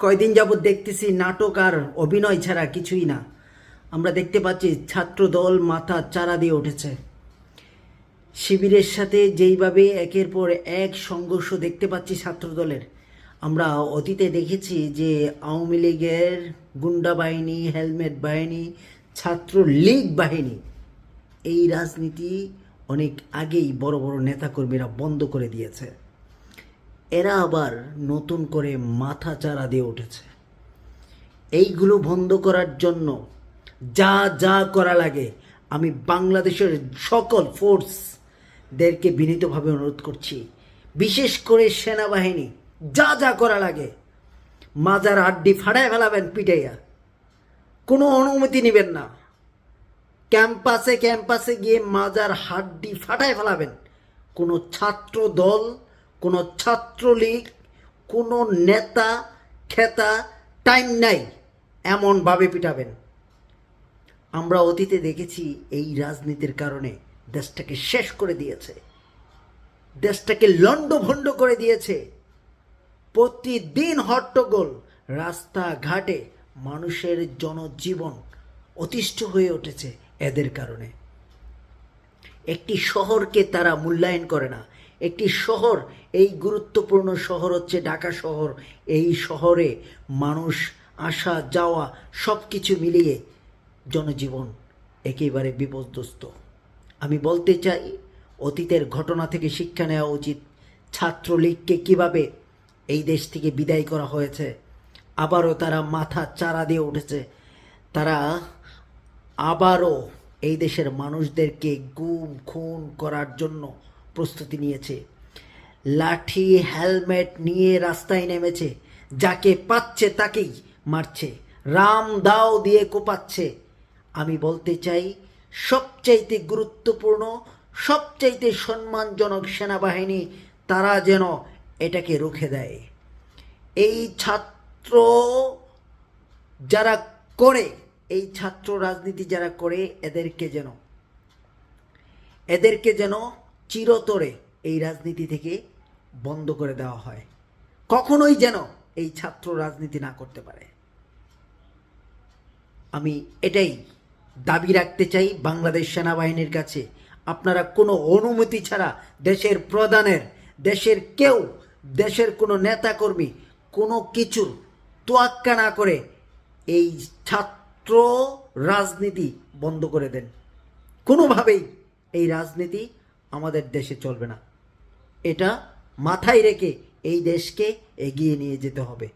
কয়দিন যাবৎ দেখতেছি নাটক আর অভিনয় ছাড়া কিছুই না। আমরা দেখতে পাচ্ছি ছাত্র দল মাথা চারা দিয়ে উঠেছে। শিবিরের সাথে যেইভাবে একের পর এক সংঘর্ষ দেখতে পাচ্ছি ছাত্র দলের, আমরা অতীতে দেখেছি যে আওয়ামী লীগের গুন্ডা বাহিনী, হেলমেট বাহিনী, ছাত্র লীগ বাহিনী, এই রাজনীতি অনেক আগেই বড় বড় নেতাকর্মীরা বন্ধ করে দিয়েছে। এরা আবার নতুন করে মাথা চারা দিয়ে উঠেছে। এইগুলো বন্ধ করার জন্য যা যা করা লাগে আমি বাংলাদেশের সকল ফোর্সদেরকে বিনীতভাবে অনুরোধ করছি, বিশেষ করে সেনাবাহিনী, যা যা করা লাগে মাজার আড্ডি ফাড়ায় ফেলাবেন পিটাইয়া, কোনো অনুমতি নেবেন না। ক্যাম্পাসে ক্যাম্পাসে গিয়ে মাজার হাড্ডি ফাটায় ফেলাবেন। কোনো ছাত্র দল, কোনো ছাত্রলীগ, কোনো নেতা খেতা টাইম নাই, এমনভাবে পিটাবেন। আমরা অতীতে দেখেছি এই রাজনীতির কারণে দেশটাকে শেষ করে দিয়েছে, দেশটাকে লণ্ডভণ্ড করে দিয়েছে। প্রতিদিন হট্টগোল, রাস্তাঘাটে মানুষের জনজীবন অতিষ্ঠ হয়ে উঠেছে এদের কারণে। একটি শহরকে তারা মূল্যায়ন করে না। একটি শহর, এই গুরুত্বপূর্ণ শহর হচ্ছে ঢাকা শহর, এই শহরে মানুষ আসা যাওয়া সব কিছু মিলিয়ে জনজীবন একেবারে বিপর্যস্ত। আমি বলতে চাই, অতীতের ঘটনা থেকে শিক্ষা নেওয়া উচিত। ছাত্রলীগকে কিভাবে এই দেশ থেকে বিদায় করা হয়েছে, আবারও তারা মাথা চারা দিয়ে উঠেছে। তারা আবারও এই দেশের মানুষদেরকে গুম খুন করার জন্য প্রস্তুতি নিয়েছে। লাঠি হেলমেট নিয়ে রাস্তায় নেমেছে, যাকে পাচ্ছে তাকেই মারছে, রাম দাও দিয়ে কোপাচ্ছে। আমি বলতে চাই, সবচাইতে গুরুত্বপূর্ণ, সবচাইতে সম্মানজনক সেনাবাহিনী, তারা যেন এটাকে রুখে দেয়। এই ছাত্র যারা করে, এই ছাত্র রাজনীতি যারা করে, এদেরকে যেন চিরতরে এই রাজনীতি থেকে বন্ধ করে দেওয়া হয়। কখনোই যেন এই ছাত্র রাজনীতি না করতে পারে। আমি এটাই দাবি রাখতে চাই বাংলাদেশ সেনাবাহিনীর কাছে। আপনারা কোনো অনুমতি ছাড়া দেশের প্রধানের, দেশের কেউ, দেশের কোনো নেতাকর্মী কোনো কিছুর তোয়াক্কা না করে এই ছাত্র রাজনীতি বন্ধ করে দেন। কোনোভাবেই এই রাজনীতি আমাদের দেশে চলবে না। এটা মাথায় রেখে এই দেশকে এগিয়ে নিয়ে যেতে হবে।